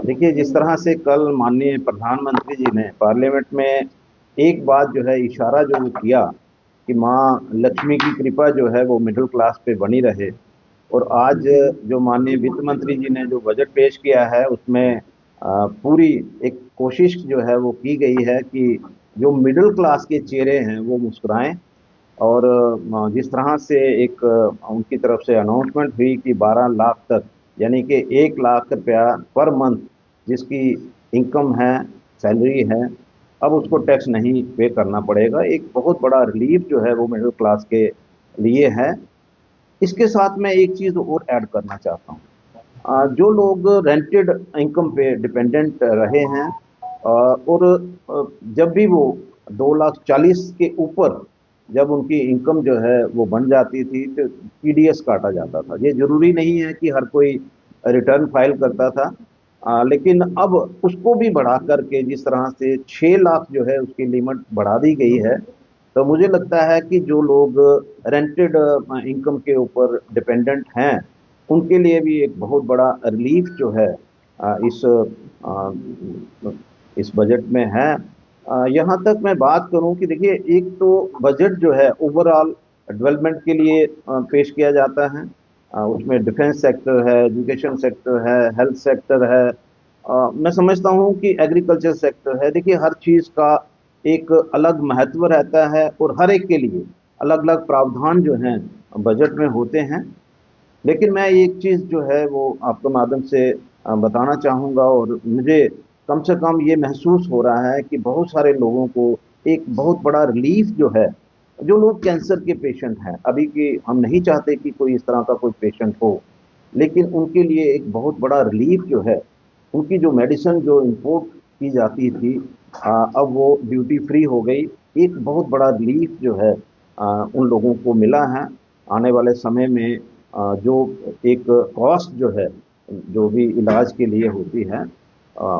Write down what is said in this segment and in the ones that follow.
देखिए, जिस तरह से कल माननीय प्रधानमंत्री जी ने पार्लियामेंट में एक बात जो है इशारा जो वो किया कि माँ लक्ष्मी की कृपा जो है वो मिडिल क्लास पे बनी रहे। और आज जो माननीय वित्त मंत्री जी ने जो बजट पेश किया है उसमें पूरी एक कोशिश जो है वो की गई है कि जो मिडिल क्लास के चेहरे हैं वो मुस्कुराएं। और जिस तरह से एक उनकी तरफ से अनाउंसमेंट हुई कि 12 लाख तक, यानी कि 1 लाख रुपया पर मंथ जिसकी इनकम है, सैलरी है, अब उसको टैक्स नहीं पे करना पड़ेगा। एक बहुत बड़ा रिलीफ जो है वो मिडिल क्लास के लिए है। इसके साथ मैं एक चीज और ऐड करना चाहता हूँ। जो लोग रेंटेड इनकम पे डिपेंडेंट रहे हैं, और जब भी वो 2,40,000 के ऊपर जब उनकी इनकम जो है वो बन जाती थी तो टीडीएस काटा जाता था। ये जरूरी नहीं है कि हर कोई रिटर्न फाइल करता था, लेकिन अब उसको भी बढ़ा करके जिस तरह से 6 लाख जो है उसकी लिमिट बढ़ा दी गई है, तो मुझे लगता है कि जो लोग रेंटेड इनकम के ऊपर डिपेंडेंट हैं उनके लिए भी एक बहुत बड़ा रिलीफ जो है अ, इस बजट में है। यहाँ तक मैं बात करूं कि देखिए, एक तो बजट जो है ओवरऑल डेवलपमेंट के लिए पेश किया जाता है। उसमें डिफेंस सेक्टर है, एजुकेशन सेक्टर है, हेल्थ सेक्टर है, मैं समझता हूँ कि एग्रीकल्चर सेक्टर है। देखिए, हर चीज का एक अलग महत्व रहता है और हर एक के लिए अलग अलग प्रावधान जो हैं बजट में होते हैं। लेकिन मैं एक चीज जो है वो आपके माध्यम से बताना चाहूंगा, और मुझे कम से कम ये महसूस हो रहा है कि बहुत सारे लोगों को एक बहुत बड़ा रिलीफ जो है, जो लोग कैंसर के पेशेंट हैं अभी की, हम नहीं चाहते कि कोई इस तरह का कोई पेशेंट हो, लेकिन उनके लिए एक बहुत बड़ा रिलीफ जो है, उनकी जो मेडिसिन जो इंपोर्ट की जाती थी, अब वो ड्यूटी फ्री हो गई। एक बहुत बड़ा रिलीफ जो है उन लोगों को मिला है। आने वाले समय में जो एक कॉस्ट जो है, जो भी इलाज के लिए होती है,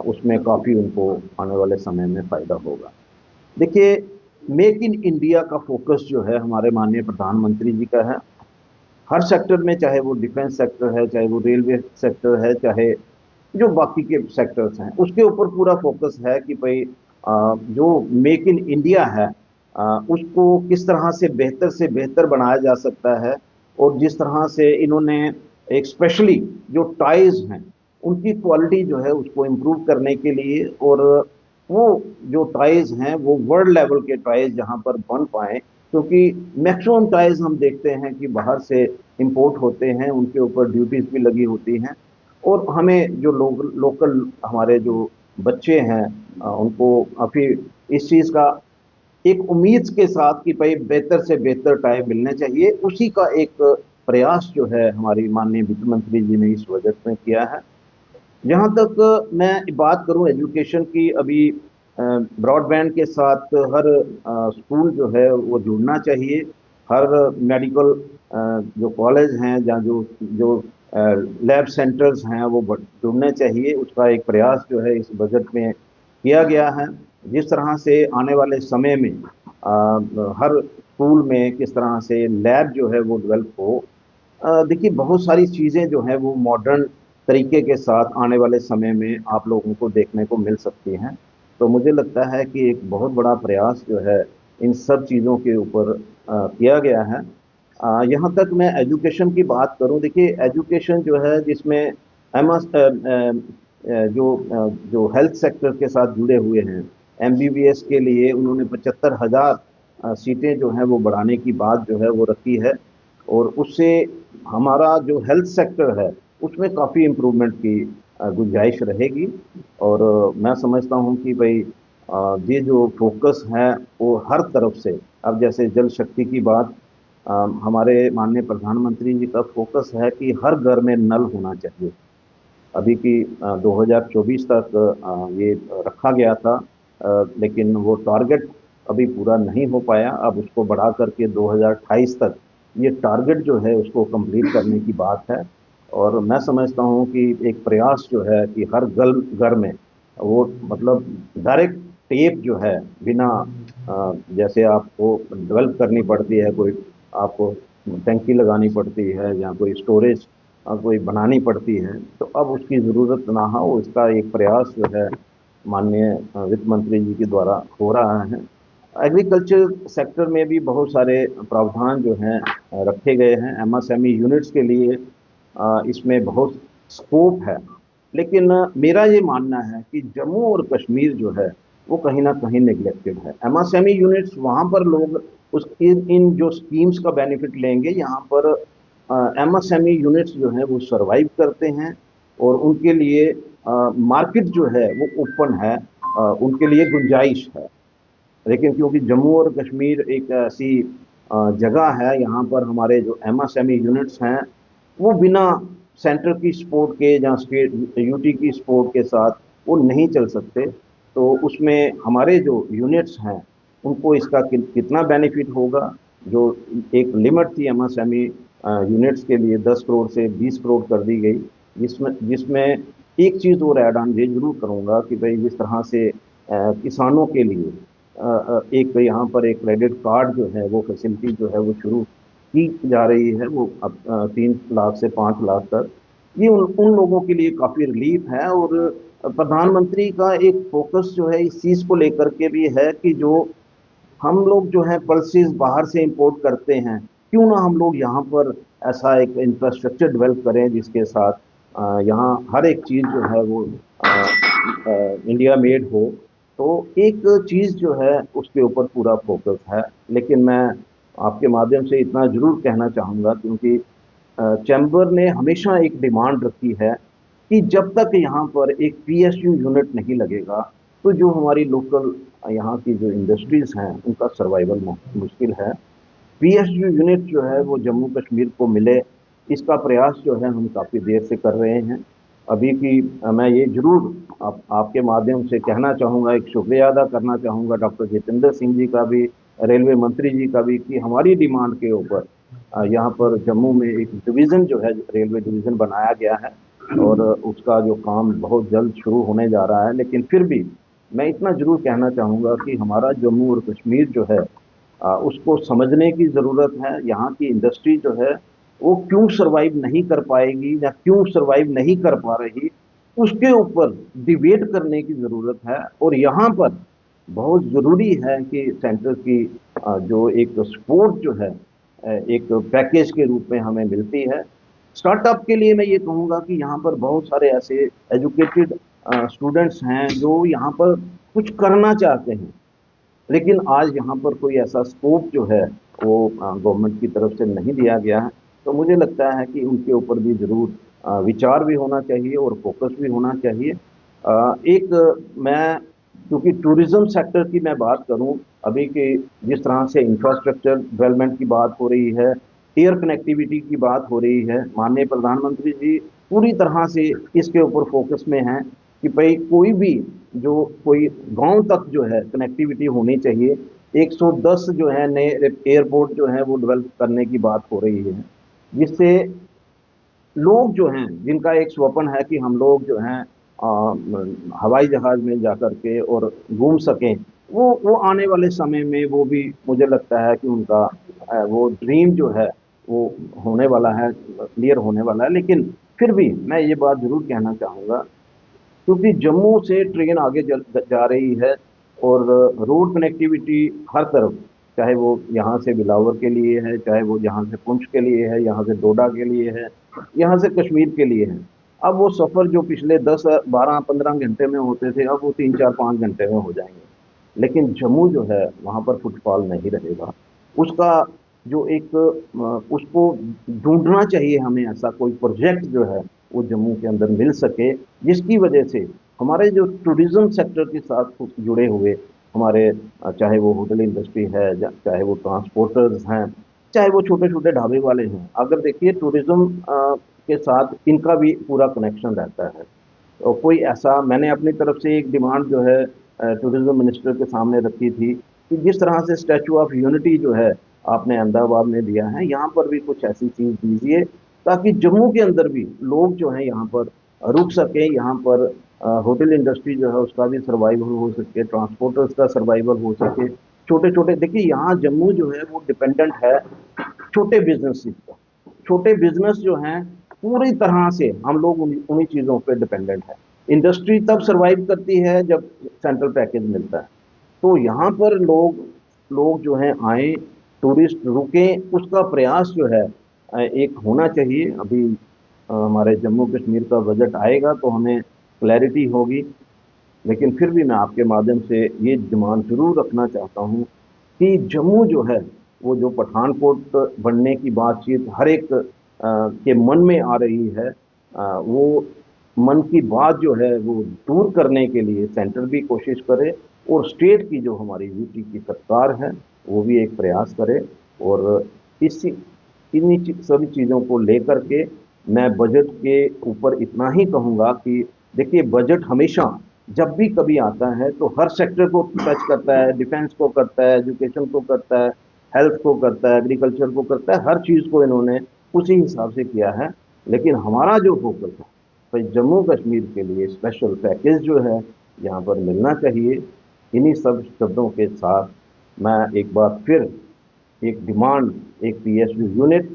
उसमें काफ़ी उनको आने वाले समय में फ़ायदा होगा। देखिए, मेक इन इंडिया का फोकस जो है हमारे माननीय प्रधानमंत्री जी का है। हर सेक्टर में, चाहे वो डिफेंस सेक्टर है, चाहे वो रेलवे सेक्टर है, चाहे जो बाकी के सेक्टर्स हैं, उसके ऊपर पूरा फोकस है कि भाई जो मेक इन इंडिया है उसको किस तरह से बेहतर बनाया जा सकता है। और जिस तरह से इन्होंने एक स्पेशली जो टाइज हैं उनकी क्वालिटी जो है उसको इम्प्रूव करने के लिए, और वो जो टाइज हैं वो वर्ल्ड लेवल के टाइज जहां पर बन पाए, क्योंकि मैक्सिमम टाइज हम देखते हैं कि बाहर से इंपोर्ट होते हैं, उनके ऊपर ड्यूटीज भी लगी होती हैं। और हमें जो लोकल हमारे जो बच्चे हैं उनको काफी इस चीज का एक उम्मीद के साथ कि भाई बेहतर से बेहतर टाइम मिलने चाहिए, उसी का एक प्रयास जो है हमारी माननीय वित्त मंत्री जी ने इस बजट में किया है। जहाँ तक मैं बात करूँ एजुकेशन की, अभी ब्रॉडबैंड के साथ हर स्कूल जो है वो जुड़ना चाहिए। हर मेडिकल जो कॉलेज हैं, जहाँ जो जो लैब सेंटर्स हैं वो जुड़ने चाहिए। उसका एक प्रयास जो है इस बजट में किया गया है। जिस तरह से आने वाले समय में हर स्कूल में किस तरह से लैब जो है वो डेवलप हो। देखिए, बहुत सारी चीज़ें जो हैं वो मॉडर्न तरीके के साथ आने वाले समय में आप लोगों को देखने को मिल सकती हैं। तो मुझे लगता है कि एक बहुत बड़ा प्रयास जो है इन सब चीज़ों के ऊपर किया गया है। यहाँ तक मैं एजुकेशन की बात करूँ, देखिए एजुकेशन जो है जिसमें जो हेल्थ सेक्टर के साथ जुड़े हुए हैं, एमबीबीएस के लिए उन्होंने 75,000 सीटें जो हैं वो बढ़ाने की बात जो है वो रखी है। और उससे हमारा जो हेल्थ सेक्टर है उसमें काफ़ी इम्प्रूवमेंट की गुंजाइश रहेगी। और मैं समझता हूँ कि भाई ये जो फोकस है वो हर तरफ से, अब जैसे जल शक्ति की बात, हमारे माननीय प्रधानमंत्री जी का फोकस है कि हर घर में नल होना चाहिए। अभी की 2024 तक ये रखा गया था, लेकिन वो टारगेट अभी पूरा नहीं हो पाया। अब उसको बढ़ा करके 2028 तक ये टारगेट जो है उसको कंप्लीट करने की बात है। और मैं समझता हूँ कि एक प्रयास जो है कि हर घर घर में वो मतलब डायरेक्ट टेप जो है, बिना जैसे आपको डेवलप करनी पड़ती है, कोई आपको टंकी लगानी पड़ती है या कोई स्टोरेज कोई बनानी पड़ती है, तो अब उसकी ज़रूरत ना हो, इसका एक प्रयास जो है माननीय वित्त मंत्री जी के द्वारा हो रहा है। एग्रीकल्चर सेक्टर में भी बहुत सारे प्रावधान जो हैं रखे गए हैं एमएसएमई यूनिट्स के लिए। इसमें बहुत स्कोप है, लेकिन मेरा ये मानना है कि जम्मू और कश्मीर जो है वो कहीं ना कहीं निगलेक्टेड है। एमएसएमई यूनिट्स वहाँ पर लोग उसकी इन जो स्कीम्स का बेनिफिट लेंगे, यहाँ पर एमएसएमई यूनिट्स जो है वो सरवाइव करते हैं और उनके लिए मार्केट जो है वो ओपन है, उनके लिए गुंजाइश है। लेकिन क्योंकि जम्मू और कश्मीर एक ऐसी जगह है, यहाँ पर हमारे जो एमएसएमई यूनिट्स हैं वो बिना सेंटर की सपोर्ट के या स्टेट यूटी की सपोर्ट के साथ वो नहीं चल सकते। तो उसमें हमारे जो यूनिट्स हैं उनको इसका कितना बेनिफिट होगा, जो एक लिमिट थी एमएसएमई यूनिट्स के लिए 10 करोड़ से 20 करोड़ कर दी गई, जिसमें जिसमें एक चीज़ और ऐड ऑन ये जरूर करूँगा कि भाई जिस तरह से किसानों के लिए एक यहाँ पर एक क्रेडिट कार्ड जो है वो फैसिलिटी जो है वो शुरू की जा रही है, वो अब 3 लाख से 5 लाख तक, ये उन लोगों के लिए काफ़ी रिलीफ है। और प्रधानमंत्री का एक फोकस जो है इस चीज़ को लेकर के भी है कि जो हम लोग जो है पल्सेस बाहर से इंपोर्ट करते हैं, क्यों ना हम लोग यहाँ पर ऐसा एक इंफ्रास्ट्रक्चर डेवलप करें जिसके साथ यहाँ हर एक चीज़ जो है वो इंडिया मेड हो। तो एक चीज़ जो है उसके ऊपर पूरा फोकस है। लेकिन मैं आपके माध्यम से इतना जरूर कहना चाहूँगा, क्योंकि चैम्बर ने हमेशा एक डिमांड रखी है कि जब तक यहाँ पर एक पीएसयू यूनिट नहीं लगेगा तो जो हमारी लोकल यहाँ की जो इंडस्ट्रीज हैं उनका सर्वाइवल मुश्किल है। पीएसयू यूनिट जो है वो जम्मू कश्मीर को मिले, इसका प्रयास जो है हम काफ़ी देर से कर रहे हैं। अभी की मैं ये जरूर आपके माध्यम से कहना चाहूँगा, एक शुक्रिया अदा करना चाहूँगा डॉक्टर जितेंद्र सिंह जी का भी, रेलवे मंत्री जी का भी, कि हमारी डिमांड के ऊपर यहाँ पर जम्मू में एक डिवीज़न जो है रेलवे डिवीज़न बनाया गया है और उसका जो काम बहुत जल्द शुरू होने जा रहा है। लेकिन फिर भी मैं इतना जरूर कहना चाहूँगा कि हमारा जम्मू और कश्मीर जो है उसको समझने की ज़रूरत है। यहाँ की इंडस्ट्री जो है वो क्यों सरवाइव नहीं कर पाएगी या क्यों सरवाइव नहीं कर पा रही, उसके ऊपर डिबेट करने की ज़रूरत है। और यहाँ पर बहुत ज़रूरी है कि सेंटर की जो एक सपोर्ट जो है एक पैकेज के रूप में हमें मिलती है। स्टार्टअप के लिए मैं ये कहूँगा कि यहाँ पर बहुत सारे ऐसे एजुकेटेड स्टूडेंट्स हैं जो यहाँ पर कुछ करना चाहते हैं, लेकिन आज यहाँ पर कोई ऐसा स्कोप जो है वो गवर्नमेंट की तरफ से नहीं दिया गया है। तो मुझे लगता है कि उनके ऊपर भी ज़रूर विचार भी होना चाहिए और फोकस भी होना चाहिए। एक मैं क्योंकि टूरिज्म सेक्टर की मैं बात करूं, अभी के जिस तरह से इंफ्रास्ट्रक्चर डेवलपमेंट की बात हो रही है, एयर कनेक्टिविटी की बात हो रही है, माननीय प्रधानमंत्री जी पूरी तरह से इसके ऊपर फोकस में हैं कि भाई कोई भी जो कोई गांव तक जो है कनेक्टिविटी होनी चाहिए। 110 जो है नए एयरपोर्ट जो है वो डेवलप करने की बात हो रही है, जिससे लोग जो हैं जिनका एक स्वप्न है कि हम लोग जो हैं हवाई जहाज में जाकर के और घूम सकें, वो आने वाले समय में वो भी मुझे लगता है कि उनका वो ड्रीम जो है वो होने वाला है, क्लियर होने वाला है। लेकिन फिर भी मैं ये बात जरूर कहना चाहूँगा, क्योंकि जम्मू से ट्रेन आगे जा रही है और रोड कनेक्टिविटी हर तरफ, चाहे वो यहाँ से बिलावर के लिए है, चाहे वो यहाँ से पुंछ के लिए है, यहाँ से डोडा के लिए है, यहाँ से कश्मीर के लिए है। अब वो सफ़र जो पिछले 10 12 15 घंटे में होते थे अब वो 3 4 5 घंटे में हो जाएंगे। लेकिन जम्मू जो है वहाँ पर फुटफॉल नहीं रहेगा। उसका जो एक उसको ढूंढना चाहिए हमें, ऐसा कोई प्रोजेक्ट जो है वो जम्मू के अंदर मिल सके, जिसकी वजह से हमारे जो टूरिज्म सेक्टर के साथ जुड़े हुए हमारे चाहे वो होटल इंडस्ट्री है, चाहे वो ट्रांसपोर्टर्स हैं, चाहे वो छोटे छोटे ढाबे वाले हैं, अगर देखिए टूरिज्म के साथ इनका भी पूरा कनेक्शन रहता है। तो कोई ऐसा मैंने अपनी तरफ से एक डिमांड जो है टूरिज्म मिनिस्टर के सामने रखी थी कि जिस तरह से स्टैचू ऑफ यूनिटी जो है आपने अहमदाबाद में दिया है, यहाँ पर भी कुछ ऐसी चीज़ दीजिए ताकि जम्मू के अंदर भी लोग जो हैं यहाँ पर रुक सके, यहाँ पर होटल इंडस्ट्री जो है उसका भी सर्वाइवल हो सके, ट्रांसपोर्टर्स का सर्वाइवल हो सके। छोटे छोटे देखिए यहाँ जम्मू जो है वो डिपेंडेंट है छोटे बिजनेस का। छोटे बिजनेस जो हैं पूरी तरह से हम लोग उन्हीं चीज़ों पे डिपेंडेंट है। इंडस्ट्री तब सरवाइव करती है जब सेंट्रल पैकेज मिलता है। तो यहाँ पर लोग लोग जो हैं आए, टूरिस्ट रुकें, उसका प्रयास जो है एक होना चाहिए। अभी हमारे जम्मू कश्मीर का बजट आएगा तो हमें क्लैरिटी होगी, लेकिन फिर भी मैं आपके माध्यम से ये डिमांड जरूर रखना चाहता हूँ कि जम्मू जो है, वो जो पठानकोट बनने की बातचीत हर एक के मन में आ रही है, वो मन की बात जो है वो दूर करने के लिए सेंटर भी कोशिश करे, और स्टेट की जो हमारी यूटी की सरकार है वो भी एक प्रयास करे। और इसी सभी चीज़ों को लेकर के मैं बजट के ऊपर इतना ही कहूँगा कि देखिए, बजट हमेशा जब भी कभी आता है तो हर सेक्टर को टच करता है, डिफेंस को करता है, एजुकेशन को करता है, हेल्थ को करता है, एग्रीकल्चर को करता है, हर चीज़ को इन्होंने उसी हिसाब से किया है। लेकिन हमारा जो फोकस है भाई, जम्मू कश्मीर के लिए स्पेशल पैकेज जो है यहाँ पर मिलना चाहिए। इन्हीं सब शब्दों के साथ मैं एक बार फिर एक डिमांड, एक पीएसयू यूनिट,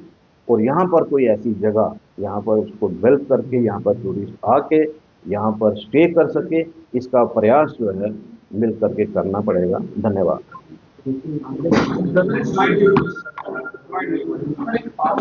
और यहाँ पर कोई ऐसी जगह, यहाँ पर उसको डेवलप करके यहाँ पर टूरिस्ट आके यहाँ पर स्टे कर सके, इसका प्रयास जो है मिल करके करना पड़ेगा। धन्यवाद।